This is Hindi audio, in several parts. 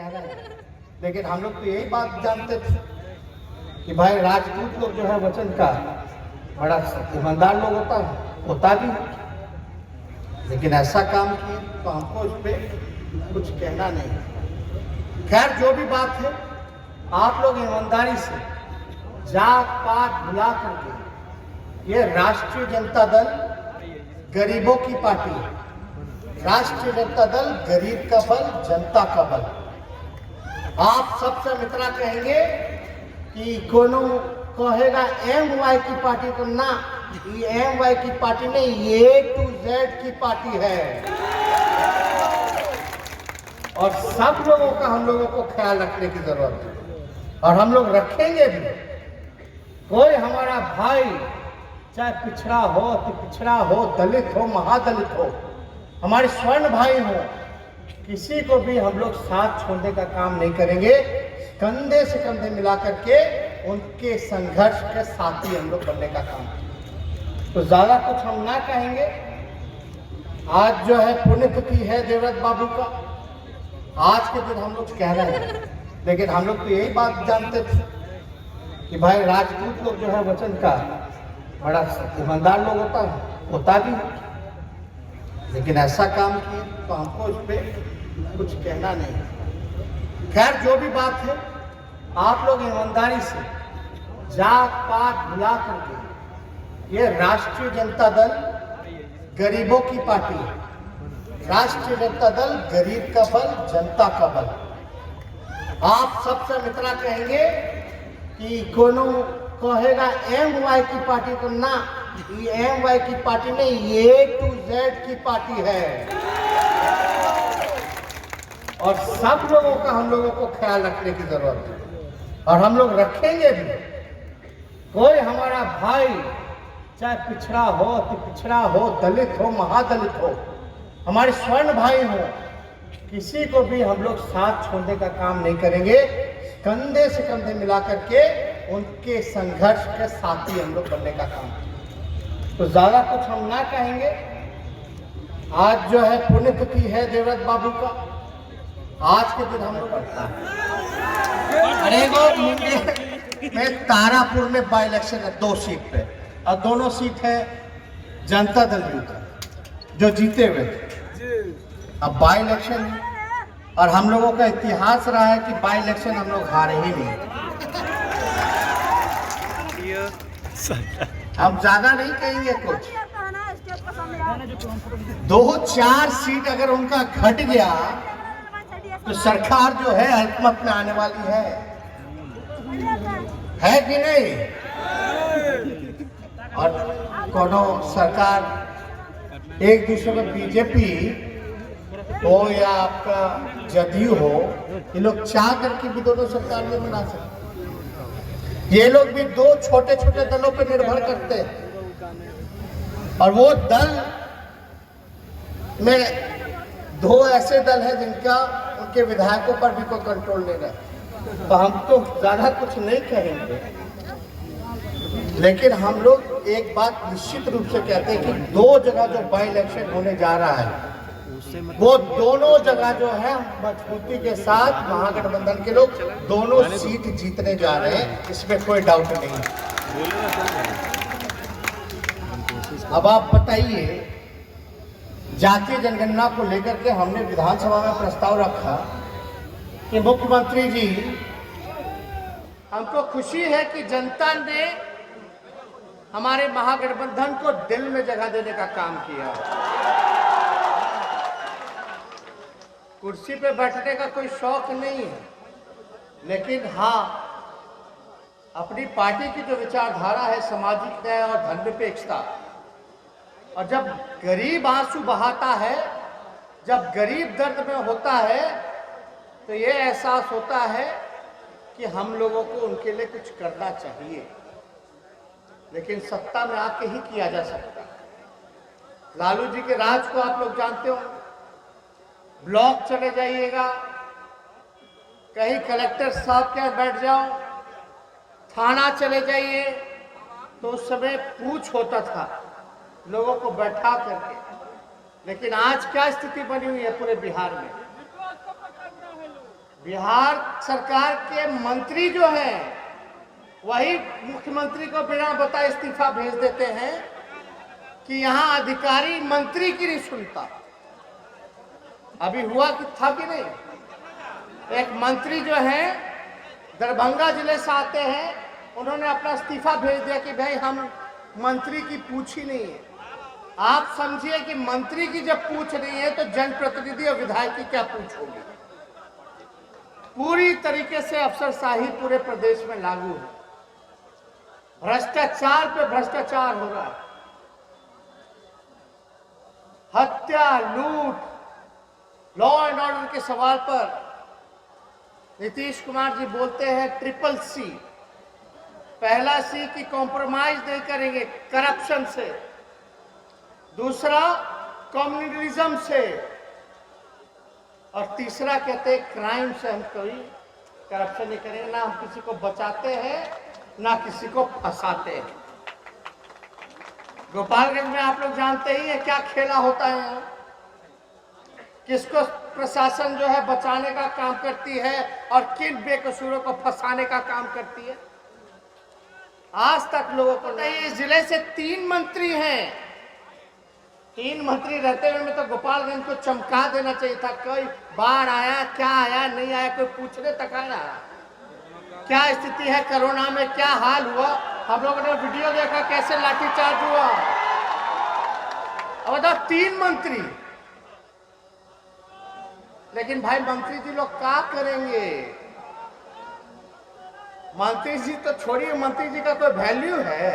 कह रहे हैं, लेकिन हम लोग तो यही बात जानते थे कि भाई राजपूत लोग जो है वचन का बड़ा ईमानदार लोग होता भी है, लेकिन ऐसा काम किए तो हमको उस पर कुछ कहना नहीं। खैर जो भी बात है, आप लोग ईमानदारी से जात पात भुला करके ये राष्ट्रीय जनता दल गरीबों की पार्टी है। राष्ट्रीय जनता दल गरीब का बल, जनता का बल। आप सबसे मित्रा कहेंगे कि कोनो कहेगा MY की पार्टी, तो ना, ये MY की पार्टी नहीं, A to Z की पार्टी है। और सब लोगों का हम लोगों को ख्याल रखने की जरूरत है, और हम लोग रखेंगे भी। कोई हमारा भाई चाहे पिछड़ा हो, तो पिछड़ा हो, दलित हो, महादलित हो, हमारे स्वर्ण भाई हो, किसी को भी हम लोग साथ छोड़ने का काम नहीं करेंगे। कंधे से कंधे मिला करके उनके संघर्ष के साथी हम लोग बनने का काम। तो ज्यादा कुछ हम ना कहेंगे। आज जो है पुण्यतिथि है देवव्रत बाबू का, आज के दिन हम लोग कह रहे हैं, लेकिन हम लोग तो यही बात जानते थे कि भाई राजपूत लोग जो है वचन का बड़ा ईमानदार लोग होता भी है, लेकिन ऐसा काम किए तो हमको उस पर कुछ कहना नहीं। खैर जो भी बात है, आप लोग ईमानदारी से जात पात भुला करके ये राष्ट्रीय जनता दल गरीबों की पार्टी है। राष्ट्रीय जनता दल गरीब का बल, जनता का बल। आप सबसे मित्रा कहेंगे कि कोनो कहेगा MY की पार्टी, तो ना, ये MY की पार्टी नहीं, A to Z की पार्टी है। और सब लोगों का हम लोगों को ख्याल रखने की जरूरत है, और हम लोग रखेंगे भी। कोई हमारा भाई चाहे पिछड़ा हो, तो पिछड़ा हो, दलित हो, महादलित हो, हमारे स्वर्ण भाई हो, किसी को भी हम लोग साथ छोड़ने का काम नहीं करेंगे। कंधे से कंधे मिला करके उनके संघर्ष के साथी हम लोग बनने का काम। तो ज्यादा कुछ हम ना कहेंगे। आज जो है पुण्यतिथि है देवव्रत बाबू का, आज के दिन हम लोग अरे वो मुंगेर में तारापुर में बाई इलेक्शन है 2 सीट पे, और दोनों सीट है जनता दल जो जीते हुए थे। अब बाई इलेक्शन है, और हम लोगों का इतिहास रहा है कि बाई इलेक्शन हम लोग हारे ही नहीं। हम ज्यादा नहीं कहेंगे कुछ। 2-4 सीट अगर उनका घट गया तो सरकार जो है अल्पमत में आने वाली है कि नहीं? और कोनो सरकार एक दूसरे में बीजेपी हो या आपका जदयू हो, ये लोग चाह करके भी दोनों सरकार में बना सकते। ये लोग भी 2 छोटे छोटे दलों पर निर्भर करते हैं, और वो दल में 2 ऐसे दल हैं जिनका उनके विधायकों पर भी कोई कंट्रोल नहीं है। तो हम तो ज्यादा कुछ नहीं कहेंगे, लेकिन हम लोग एक बात निश्चित रूप से कहते हैं कि 2 जगह जो बाई इलेक्शन होने जा रहा है, वो दोनों जगह जो है मजबूती के साथ महागठबंधन के लोग दोनों सीट जीतने जा रहे हैं, इसमें कोई डाउट नहीं है। अब आप बताइए, जातीय जनगणना को लेकर के हमने विधानसभा में प्रस्ताव रखा कि मुख्यमंत्री जी, हमको खुशी है कि जनता ने हमारे महागठबंधन को दिल में जगह देने का काम किया। कुर्सी पे बैठने का कोई शौक नहीं है, लेकिन हाँ, अपनी पार्टी की जो विचारधारा है सामाजिक न्याय और धर्मनिरपेक्षता, और जब गरीब आंसू बहाता है, जब गरीब दर्द में होता है, तो ये एहसास होता है कि हम लोगों को उनके लिए कुछ करना चाहिए, लेकिन सत्ता में आके ही किया जा सकता है। लालू जी के राज को आप लोग जानते हो। ब्लॉक चले जाइएगा, कहीं कलेक्टर साहब के यहाँ बैठ जाओ, थाना चले जाइए, तो उस समय पूछ होता था लोगों को बैठा करके। लेकिन आज क्या स्थिति बनी हुई है पूरे बिहार में? बिहार सरकार के मंत्री जो हैं वही मुख्यमंत्री को बिना बताए इस्तीफा भेज देते हैं कि यहाँ अधिकारी मंत्री की नहीं सुनता। अभी हुआ कि था कि नहीं, एक मंत्री जो है दरभंगा जिले से आते हैं, उन्होंने अपना इस्तीफा भेज दिया कि भाई हम मंत्री की पूछ ही नहीं है। आप समझिए कि मंत्री की जब पूछ नहीं है तो जनप्रतिनिधि और विधायक की क्या पूछ होगी। पूरी तरीके से अफसरशाही पूरे प्रदेश में लागू है। भ्रष्टाचार पे भ्रष्टाचार हो रहा है। हत्या, लूट, लॉ एंड ऑर्डर के सवाल पर नीतीश कुमार जी बोलते हैं ट्रिपल सी। पहला सी की कॉम्प्रोमाइज नहीं करेंगे करप्शन से, दूसरा कम्युनलिज्म से, और तीसरा कहते हैं क्राइम से हम कोई करप्शन नहीं करेंगे। ना हम किसी को बचाते हैं ना किसी को फंसाते हैं। गोपालगंज में आप लोग जानते ही है क्या खेला होता है यहाँ। किसको प्रशासन जो है बचाने का काम करती है और किन बेकसूरों को फंसाने का काम करती है। आज तक लोगों को नहीं। इस जिले से 3 मंत्री हैं। 3 मंत्री रहते हुए में तो गोपालगंज को चमका देना चाहिए था। कोई बाढ़ आया, क्या आया, नहीं आया, कोई पूछने तक आया क्या स्थिति है, कोरोना में क्या हाल हुआ। हम लोगों ने वीडियो देखा कैसे लाठीचार्ज हुआ। अब बताओ 3 मंत्री, लेकिन भाई मंत्री जी लोग क्या करेंगे। मंत्री जी तो छोड़िए, मंत्री जी का कोई वैल्यू है,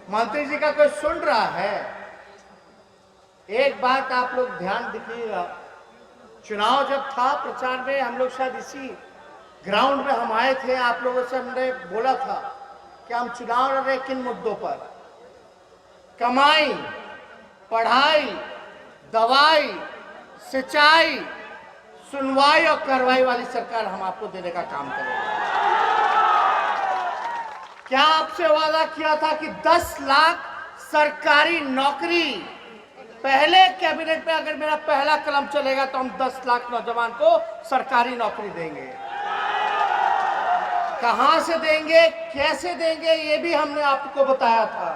मंत्री जी का कोई सुन रहा है। एक बात आप लोग ध्यान दीजिएगा, चुनाव जब था प्रचार में, हम लोग शायद इसी ग्राउंड में हम आए थे, आप लोगों से हमने बोला था कि हम चुनाव लड़ रहे किन मुद्दों पर। कमाई, पढ़ाई, दवाई, सिंचाई, सुनवाई और कार्रवाई वाली सरकार हम आपको देने का काम करेंगे। क्या आपसे वादा किया था कि 10 लाख सरकारी नौकरी, पहले कैबिनेट में अगर मेरा पहला कलम चलेगा तो हम 10 लाख नौजवान को सरकारी नौकरी देंगे। कहां से देंगे, कैसे देंगे, ये भी हमने आपको बताया था।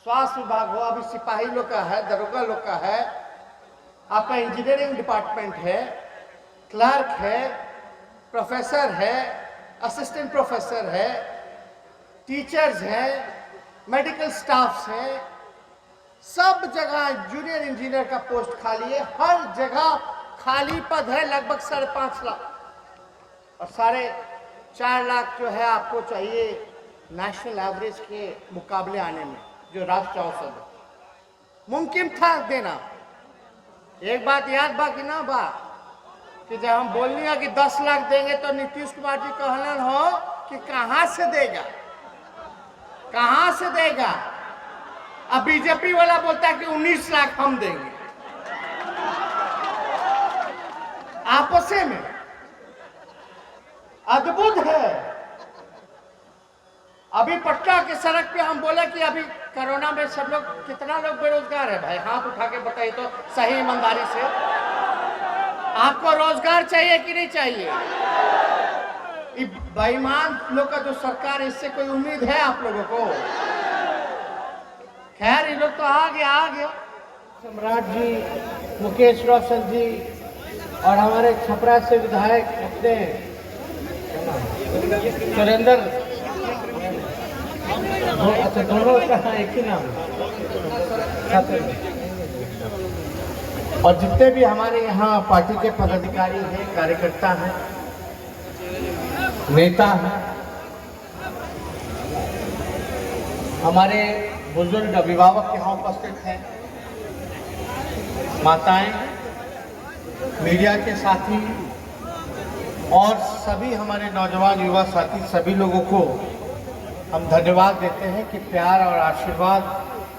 स्वास्थ्य विभाग हो, अभी सिपाही लोग का है, दरोगा लोग का है, आपका इंजीनियरिंग डिपार्टमेंट है, क्लर्क है, प्रोफेसर है, असिस्टेंट प्रोफेसर है, टीचर्स हैं, मेडिकल स्टाफ्स हैं, सब जगह जूनियर इंजीनियर का पोस्ट खाली है। हर जगह खाली पद है, लगभग 5.5 लाख, और 4.5 लाख जो है आपको चाहिए नेशनल एवरेज के मुकाबले आने में, जो राष्ट्रीय औसत है। मुमकिन था देना। एक बात याद बा कि ना बा कि जब हम बोलनी है कि 10 लाख देंगे तो नीतीश कुमार जी कहलन हो कि कहां से देगा, कहां से देगा। अब बीजेपी वाला बोलता है कि 19 लाख हम देंगे। आपस में अद्भुत है। अभी पटना के सड़क पे हम बोले कि अभी कोरोना में सब लोग, कितना लोग बेरोजगार है भाई, हाथ उठा के बताइए तो सही ईमानदारी से। आपको रोजगार चाहिए कि नहीं चाहिए। बेईमान लोग का जो सरकार, इससे कोई उम्मीद है आप लोगों को। खैर ये लोग तो आ गया। सम्राट जी, मुकेश रोशन जी और हमारे छपरा से विधायक अपने सुरेंद्र, अच्छा दोनों का एक ही नाम, और जितने भी हमारे यहाँ पार्टी के पदाधिकारी हैं, कार्यकर्ता हैं, नेता हैं, हमारे बुजुर्ग अभिभावक यहाँ उपस्थित हैं, माताएं, मीडिया के साथी और सभी हमारे नौजवान युवा साथी, सभी लोगों को हम धन्यवाद देते हैं कि प्यार और आशीर्वाद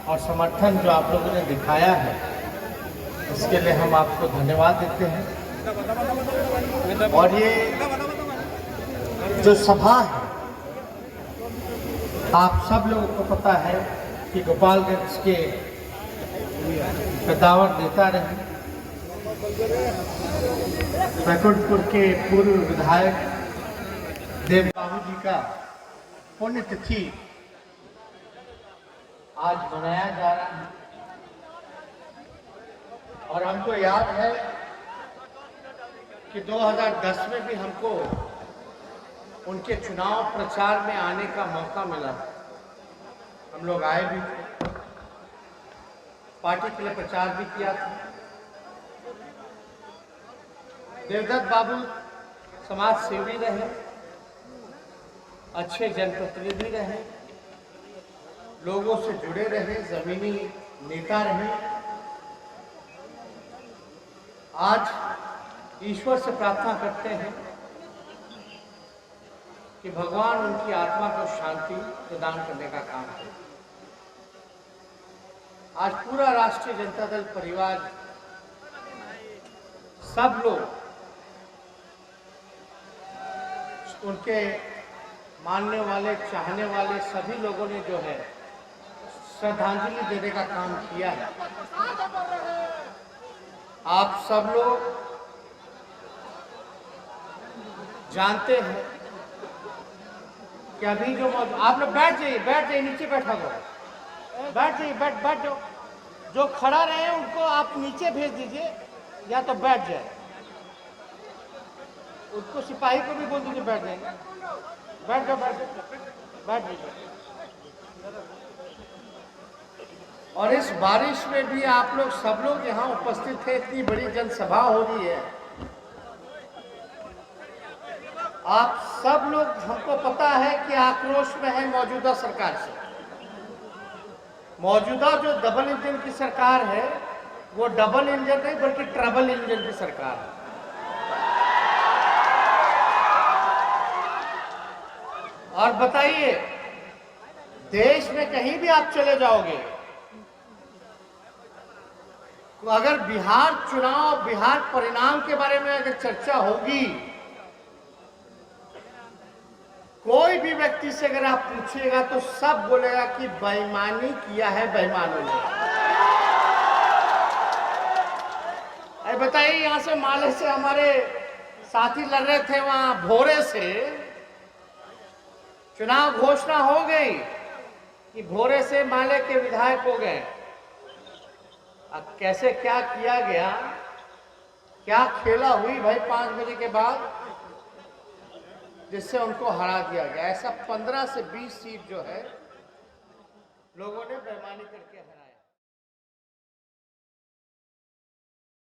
और समर्थन जो आप लोगों ने दिखाया है, इसके लिए हम आपको धन्यवाद देते हैं। और ये जो सभा है, आप सब लोगों को पता है कि गोपालगंज के कद्दावर नेता रहे बैकुंठपुर के पूर्व विधायक देव बाबू जी का पुण्यतिथि आज मनाया जा रहा है। और हमको याद है कि 2010 में भी हमको उनके चुनाव प्रचार में आने का मौका मिला। हम लोग आए भी थे, पार्टी के लिए प्रचार भी किया था। देवदत्त बाबू समाज सेवी रहे, अच्छे जनप्रतिनिधि रहे, लोगों से जुड़े रहे, जमीनी नेता रहे। आज ईश्वर से प्रार्थना करते हैं कि भगवान उनकी आत्मा को शांति प्रदान करने का काम करे। आज पूरा राष्ट्रीय जनता दल परिवार, सब लोग उनके मानने वाले, चाहने वाले सभी लोगों ने जो है श्रद्धांजलि देने का काम किया है। आप सब लोग जानते हैं कि अभी जो आप लोग बैठ जाइए, नीचे बैठा करो, बैठ जाइए, बैठ जाओ। जो खड़ा रहे उनको आप नीचे भेज दीजिए या तो बैठ जाए। उसको सिपाही को भी बोल दीजिए बैठ जाएंगे। बैठ जाओ, बैठ जाइए। और इस बारिश में भी आप लोग सब लोग यहाँ उपस्थित थे। इतनी बड़ी जनसभा हो रही है। आप सब लोग, हमको पता है कि आक्रोश में है मौजूदा सरकार से। मौजूदा जो डबल इंजन की सरकार है वो डबल इंजन नहीं बल्कि ट्रबल इंजन की सरकार है। और बताइए, देश में कहीं भी आप चले जाओगे, तो अगर बिहार चुनाव, बिहार परिणाम के बारे में अगर चर्चा होगी, कोई भी व्यक्ति से अगर आप पूछिएगा तो सब बोलेगा कि बेईमानी किया है बेईमानों ने। अरे बताइए, यहां से माले से हमारे साथी लड़ रहे थे, वहां भोरे से चुनाव घोषणा हो गई कि भोरे से माले के विधायक हो गए। अब कैसे क्या किया गया, क्या खेला हुई भाई 5 बजे के बाद, जिससे उनको हरा दिया गया। ऐसा 15 से 20 सीट जो है लोगों ने बेईमानी करके